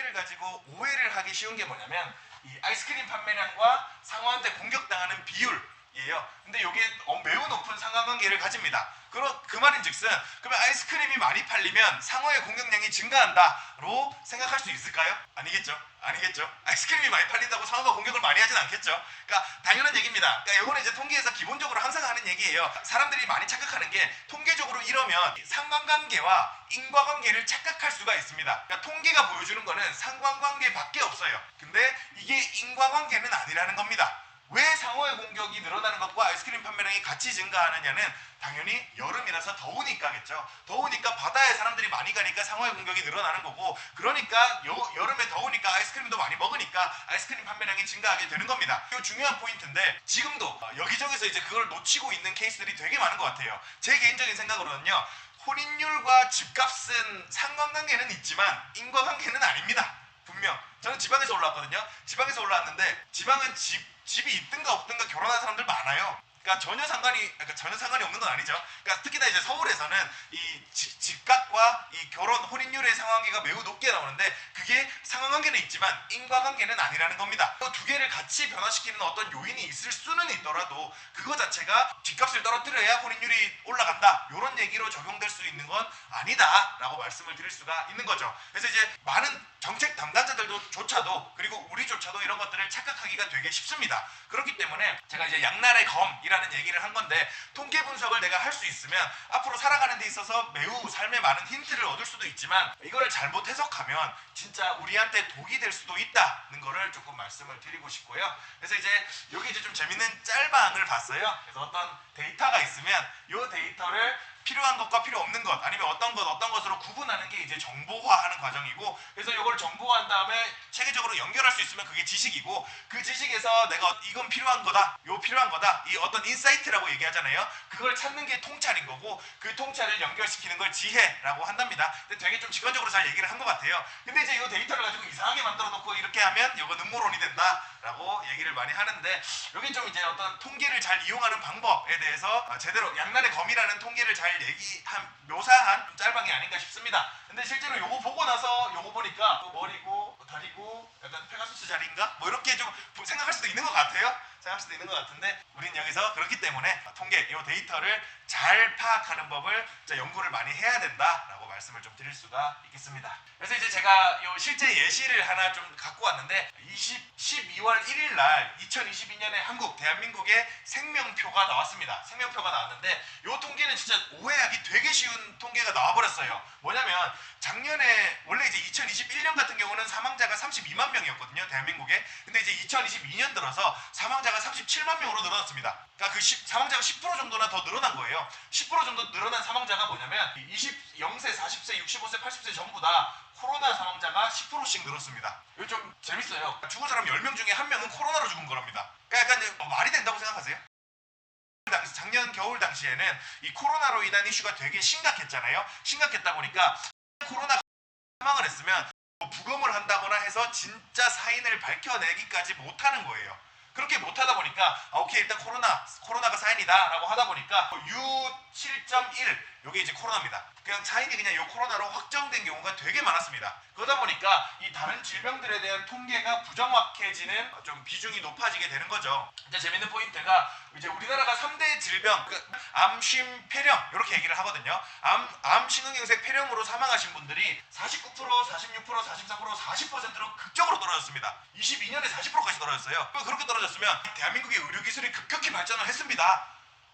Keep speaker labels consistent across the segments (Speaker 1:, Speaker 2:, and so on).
Speaker 1: 통계를 가지고 오해를 하기 쉬운 게 뭐냐면 이 아이스크림 판매량과 상어한테 공격당하는 비율이에요. 근데 이게 매우 높은 상관관계를 가집니다. 그 말인즉슨 그러면 아이스크림이 많이 팔리면 상어의 공격량이 증가한다로 생각할 수 있을까요? 아니겠죠. 아이스크림이 많이 팔린다고 상어가 공격을 많이 하진 않겠죠. 그러니까 당연한 얘기입니다. 그러니까 이거는 이제 통계에서 기본적으로 항상 하는 얘기예요. 사람들이 많이 착각하는 게 통계적으로 이러면 상관관계와 인과관계를 착각할 수가 있습니다. 그러니까 통계가 보여주는 거는 상관관계밖에 없어요. 근데 이게 인과관계는 아니라는 겁니다. 왜 상어의 공격이 늘어나는 것과 아이스크림 판매량이 같이 증가하느냐는 당연히 여름이라서 더우니까겠죠. 더우니까 바다에 사람들이 많이 가니까 상어의 공격이 늘어나는 거고, 그러니까 여름에 더우니까 아이스크림도 많이 먹으니까 아이스크림 판매량이 증가하게 되는 겁니다. 이거 중요한 포인트인데 지금도 여기저기서 이제 그걸 놓치고 있는 케이스들이 되게 많은 것 같아요. 제 개인적인 생각으로는요, 혼인율과 집값은 상관관계는 있지만 인과관계는 아닙니다. 분명. 저는 지방에서 올라왔거든요. 지방에서 올라왔는데 지방은 집이 있든가 없든가 결혼한 사람들 많아요. 그러니까 전혀 상관이 없는 건 아니죠. 그러니까 특히나 이제 서울에서는 이 집값과 이 결혼 혼인율의 상관관계가 매우 높게 나오는데 그게 상관관계는 있지만 인과관계는 아니라는 겁니다. 두 개를 같이 변화시키는 어떤 요인이 있을 수는 있더라도 그거 자체가 집값을 떨어뜨려야 혼인율이 올라간다, 이런 얘기로 적용될 수 있는 건 아니다라고 말씀을 드릴 수가 있는 거죠. 그래서 이제 많은 정책 담당자들조차도 그리고 우리조차도 이런 것들을 착각하기가 되게 쉽습니다. 그렇기 때문에 제가 이제 양날의 검이라는 얘기를 한 건데, 통계 분석을 내가 할 수 있으면 앞으로 살아가는 데 있어서 매우 삶에 많은 힌트를 얻을 수도 있지만 이거를 잘못 해석하면 진짜 우리한테 독이 될 수도 있다는 거를 조금 말씀을 드리고 싶고요. 그래서 이제 여기 이제 좀 재밌는 짤방을 봤어요. 그래서 어떤 데이터가 있으면 이 데이터를 필요한 것과 필요 없는 것, 아니면 어떤 것으로 구분하는 게 이제 정보화하는 과정이고, 그래서 이걸 정보화한 다음에 체계적으로 연결할 수 있으면 그게 지식이고, 그 지식에서 내가 이건 필요한 거다, 요 필요한 거다, 이 어떤 인사이트라고 얘기하잖아요. 그걸 찾는 게 통찰인 거고, 그 통찰을 연결시키는 걸 지혜라고 한답니다. 근데 되게 좀 직관적으로 잘 얘기를 한 것 같아요. 근데 이제 이 데이터를 가지고 이상하게 만들어 놓고 이렇게 하면 이거 음모론이 된다라고 얘기를 많이 하는데, 여기 좀 이제 어떤 통계를 잘 이용하는 방법에 대해서 제대로 양날의 검이라는 통계를 잘 묘사한 짤방이 아닌가 싶습니다. 근데 실제로 요거 보고 나서 요거 보니까 머리고 다리고 약간 페가수스 자리인가? 뭐 이렇게 좀 생각할 수도 있는 것 같아요. 생각할 수도 있는 것 같은데, 우린 여기서 그렇기 때문에 통계, 이 데이터를 잘 파악하는 법을 연구를 많이 해야 된다라고 말씀을 좀 드릴 수가 있겠습니다. 그래서 이제 제가 요 실제 예시를 하나 좀 갖고 왔는데, 12월 1일 날 2022년에 대한민국의 생명표가 나왔습니다. 생명표가 나왔는데 요 통계는 진짜 오해하기 되게 쉬운 통계가 나와버렸어요. 뭐냐면 작년에 원래 이제 2021년 같은 경우는 사망자가 32만 명이었거든요, 대한민국에. 근데 이제 2022년 들어서 사망자가 37만 명으로 늘어났습니다. 그러니까 그 사망자가 10% 정도나 더 늘어난 거예요. 10% 정도 늘어난 사망자가 뭐냐면 0세, 40세, 65세, 80세 전부 다 코로나 사망자가 10%씩 늘었습니다. 이거 좀 재밌어요. 죽은 사람 10명 중에 1명은 코로나로 죽은 거랍니다. 그러니까 약간 말이 된다고 생각하세요? 작년 겨울 당시에는 이 코로나로 인한 이슈가 되게 심각했잖아요. 심각했다 보니까 코로나 사망을 했으면 부검을 한다거나 해서 진짜 사인을 밝혀내기까지 못하는 거예요. 그렇게 못하다 보니까 오케이, 일단 코로나가 사인이다 라고 하다 보니까 U7.1 요게 이제 코로나입니다. 그냥 사인이 그냥 요 코로나로 확정된 경우가 되게 많았습니다. 그러다 보니까 이 다른 질병들에 대한 통계가 부정확해지는 좀 비중이 높아지게 되는 거죠. 이제 재밌는 포인트가 이제 우리나라가 3대 질병, 암, 쉼, 폐렴 이렇게 얘기를 하거든요. 암, 심근경색, 폐렴으로 사망하신 분들이 49%, 46%, 43%, 40%로 극적으로 떨어졌습니다. 22년에 40%까지 떨어졌어요. 그렇게 떨어졌으면 대한민국의 의료기술이 급격히 발전을 했습니다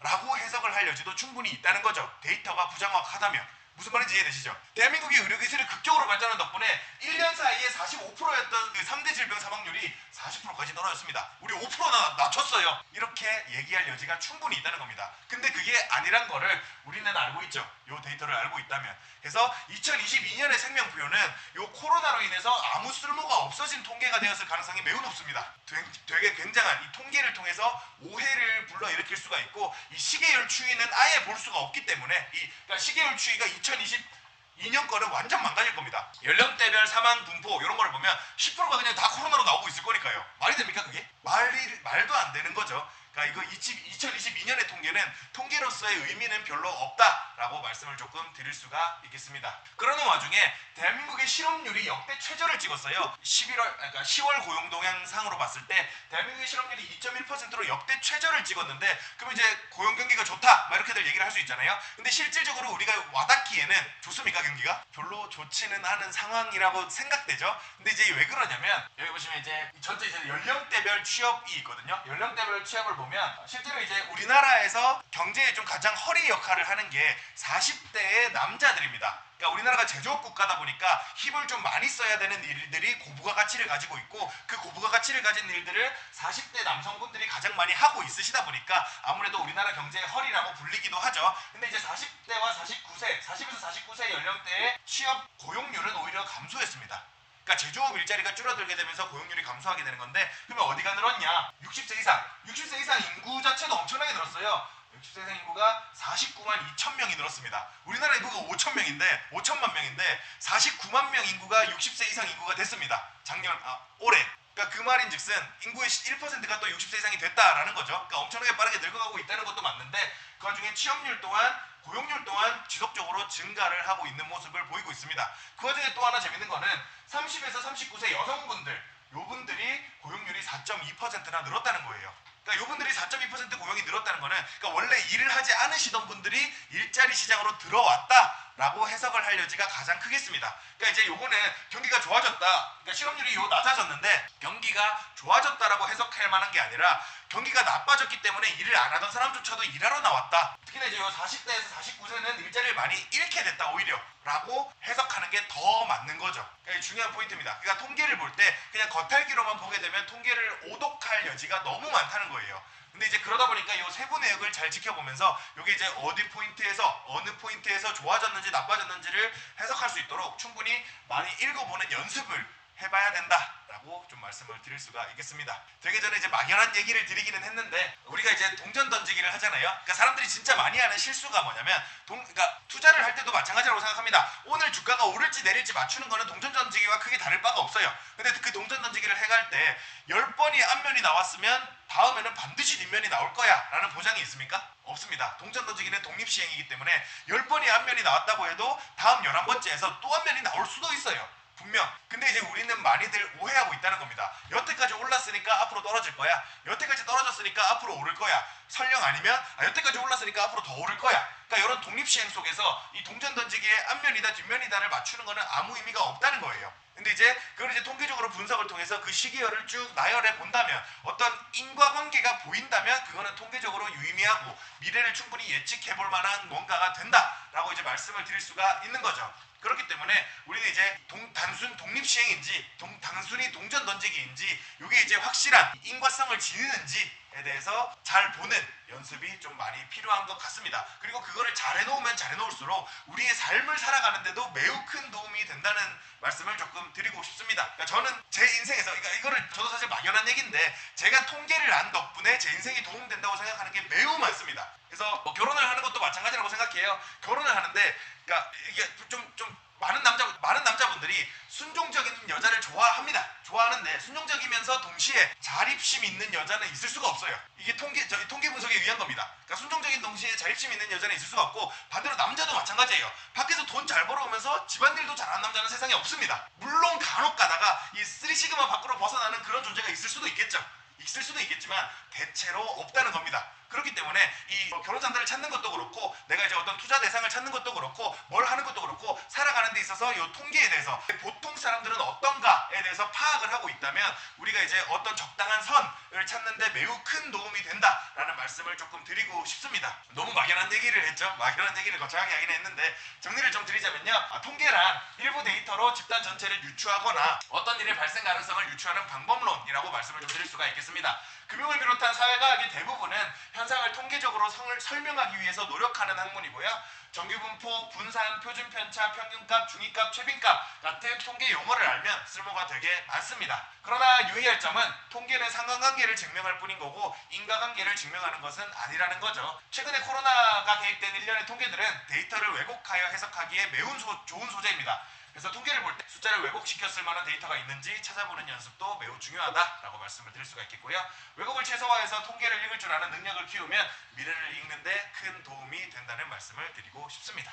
Speaker 1: 라고 해석을 할 여지도 충분히 있다는 거죠. 데이터가 부정확하다면. 무슨 말인지 이해되시죠? 대한민국의 의료기술이 극적으로 발전한 덕분에 1년 사이에 45%였던 그 3대 질병 사망률이 40%까지 떨어졌습니다. 우리 5%나 낮췄어요. 이렇게 얘기할 여지가 충분히 있다는 겁니다. 근데 그게 아니란 거를 우리는 알고 있죠. 이 데이터를 알고 있다면. 그래서 2022년의 생명표는 이 코로나로 인해서 아무 쓸모가 없어진 통계가 되었을 가능성이 매우 높습니다. 되게 굉장한 이 통계를 통해서 오해를 불러일으킬 수가 있고, 이 시계열 추이는 아예 볼 수가 없기 때문에 그러니까 시계열 추이가 2022년 거는 완전 망가질 겁니다. 연령대별 사망 분포 이런 거를 보면 10%가 그냥 다 코로나로 나오고 있을 거니까요. 말이 됩니까 그게? 말도 안 되는 거죠. 그러니까 이거 2022년의 통계는 통계로서의 의미는 별로 없다라고 말씀을 조금 드릴 수가 있겠습니다. 그러는 와중에 대한민국의 실업률이 역대 최저를 찍었어요. 10월 고용 동향상으로 봤을 때 대한민국의 실업률이 2.1%로 역대 최저를 찍었는데, 그럼 이제 고용 경기가 좋다 막 이렇게들 얘기를 할 수 있잖아요. 근데 실질적으로 우리가 와닿기에는 좋습니까? 경기가? 별로 좋지는 않은 상황이라고 생각되죠. 근데 이제 왜 그러냐면 여기 보시면 이제 전체 이제 연령대별 취업이 있거든요. 연령대별 취업을 보면 실제로 이제 우리나라에서 경제에 좀 가장 허리 역할을 하는 게 40대의 남자들입니다. 그러니까 우리나라가 제조업 국가다 보니까 힘을 좀 많이 써야 되는 일들이 고부가 가치를 가지고 있고, 그 고부가 가치를 가진 일들을 40대 남성분들이 가장 많이 하고 있으시다 보니까 아무래도 우리나라 경제의 허리라고 불리기도 하죠. 근데 이제 40대와 49세, 40에서 49세 연령대의 취업 고용률은 오히려 감소했습니다. 그러니까 제조업 일자리가 줄어들게 되면서 고용률이 감소하게 되는 건데, 그러면 어디가 늘었냐? 60세 이상 인구 자체도 엄청나게 늘었어요. 60세 이상 인구가 49만 2천 명이 늘었습니다. 우리나라 인구가 5천만 명인데 49만 명 인구가 60세 이상 인구가 됐습니다. 올해. 그러니까 그 말인즉슨 인구의 1%가 또 60세 이상이 됐다라는 거죠. 그러니까 엄청나게 빠르게 늙어가고 있다는 것도 맞는데, 그 와중에 취업률 또한 고용률 또한 지속적으로 증가를 하고 있는 모습을 보이고 있습니다. 그 와중에 또 하나 재밌는 거는 30에서 39세 여성분들, 요분들이 고용률이 4.2%나 늘었다는 거예요. 그러니까 요분들이 4.2% 고용이 늘었다는 거는, 그러니까 원래 일을 하지 않으시던 분들이 일자리 시장으로 들어왔다라고 해석을 할 여지가 가장 크겠습니다. 그러니까 이제 요거는 경기가 좋아졌다, 그러니까 실업률이 낮아졌는데 경기가 좋아졌다라고 해석할 만한 게 아니라 경기가 나빠졌기 때문에 일을 안 하던 사람조차도 일하러 나왔다. 특히나 이제 요 40대에서 49세는 일자리를 많이 잃게 됐다 오히려 라고 해석하는 게 더 맞는 거죠. 그러니까 중요한 포인트입니다. 그러니까 통계를 볼 때 그냥 겉핥기로만 보게 되면 통계를 오독할 여지가 너무 많다는 거예요. 근데 이제 그러다 보니까 이 세부 내역을 잘 지켜보면서 이게 이제 어느 포인트에서 좋아졌는지 나빠졌는지를 해석할 수 있도록 충분히 많이 읽어보는 연습을 해봐야 된다라고 좀 말씀을 드릴 수가 있겠습니다. 되기 전에 이제 막연한 얘기를 드리기는 했는데, 우리가 이제 동전 던지기를 하잖아요. 그러니까 사람들이 진짜 많이 하는 실수가 뭐냐면 그러니까 투자를 할 때도 마찬가지라고 생각합니다. 오늘 주가가 오를지 내릴지 맞추는 거는 동전 던지기와 크게 다를 바가 없어요. 근데 그 동전 던지기를 해갈 때 10번이 앞면이 나왔으면 다음에는 반드시 뒷면이 나올 거야 라는 보장이 있습니까? 없습니다. 동전 던지기는 독립시행이기 때문에 10번이 앞면이 나왔다고 해도 다음 11번째에서 또 앞면이 나올 수도 있어요. 분명. 근데 이제 우리는 많이들 오해하고 있다는 겁니다. 여태까지 올랐으니까 앞으로 떨어질 거야. 여태까지 떨어졌으니까 앞으로 오를 거야. 설령 아니면 여태까지 올랐으니까 앞으로 더 오를 거야. 그러니까 이런 독립시행 속에서 이 동전 던지기의 앞면이다 뒷면이다를 맞추는 거는 아무 의미가 없다는 거예요. 근데 이제 그걸 이제 통계적으로 분석을 통해서 그 시기열을 쭉 나열해 본다면, 어떤 인과관계가 보인다면 그거는 통계적으로 유의미하고 미래를 충분히 예측해 볼 만한 뭔가가 된다라고 이제 말씀을 드릴 수가 있는 거죠. 그렇기 때문에 우리는 이제 단순 독립시행인지 단순히 동전 던지기인지 이게 이제 확실한 인과성을 지니는지에 대해서 잘 보는 연습이 좀 많이 필요한 것 같습니다. 그리고 그거를 잘 해놓으면 잘 해놓을수록 우리의 삶을 살아가는데도 매우 큰 도움이 된다는 말씀을 조금 드리고 싶습니다. 그러니까 저는 제 인생에서, 그러니까 이거를 저도 사실 막연한 얘기인데 제가 통계를 안 덕분에 제 인생이 도움된다고 생각하는 게 매우 많습니다. 그래서 결혼을 하는 것도 마찬가지라고 생각해요. 결혼을 하는데 그러니까 이게 좀 많은 남자분들이 순종적인 여자를 좋아하는데 순종적이면서 동시에 자립심 있는 여자는 있을 수가 없어요. 이게 통계 분석에 의한 겁니다. 그러니까 순종적인 동시에 자립심 있는 여자는 있을 수가 없고, 반대로 남자도 마찬가지예요. 밖에서 돈 잘 벌어오면서 집안일도 잘하는 남자는 세상에 없습니다. 물론 간혹 가다가 이 3시그마 밖으로 벗어나는 그런 존재가 있을 수도 있겠지만 대체로 없다는 겁니다. 그렇기 때문에 이 결혼 상대를 찾는 것도 그렇고, 내가 이제 어떤 투자 대상을 찾는 것도 그렇고, 뭘 하는 것도 그렇고, 살아가는 데 있어서 이 통계에 대해서 보통 사람들은 어떤가에 대해서 파악을 하고 있다면 우리가 이제 어떤 적당한 선을 찾는 데 매우 큰 도움이 된다라는 말씀을 조금 드리고 싶습니다. 너무 막연한 얘기를 했죠. 막연한 얘기를 거창하게 하긴 했는데, 정리를 좀 드리자면요, 통계란 일부 데이터로 집단 전체를 유추하거나 어떤 일의 발생 가능성을 유추하는 방법론이라고 말씀을 좀 드릴 수가 있겠습니다. 금융을 비롯한 사회과학의 대부분은 현상을 통계적으로 설명하기 위해서 노력하는 학문이고요. 정규분포, 분산, 표준편차, 평균값, 중위값, 최빈값 같은 통계 용어를 알면 쓸모가 되게 많습니다. 그러나 유의할 점은 통계는 상관관계를 증명할 뿐인 거고 인과관계를 증명하는 것은 아니라는 거죠. 최근에 코로나가 개입된 일련의 통계들은 데이터를 왜곡하여 해석하기에 매우 좋은 소재입니다. 그래서 통계를 볼 때 숫자를 왜곡시켰을 만한 데이터가 있는지 찾아보는 연습도 매우 중요하다라고 말씀을 드릴 수가 있겠고요. 왜곡을 최소화해서 통계를 읽을 줄 아는 능력을 키우면 미래를 읽는데 큰 도움이 된다는 말씀을 드리고 싶습니다.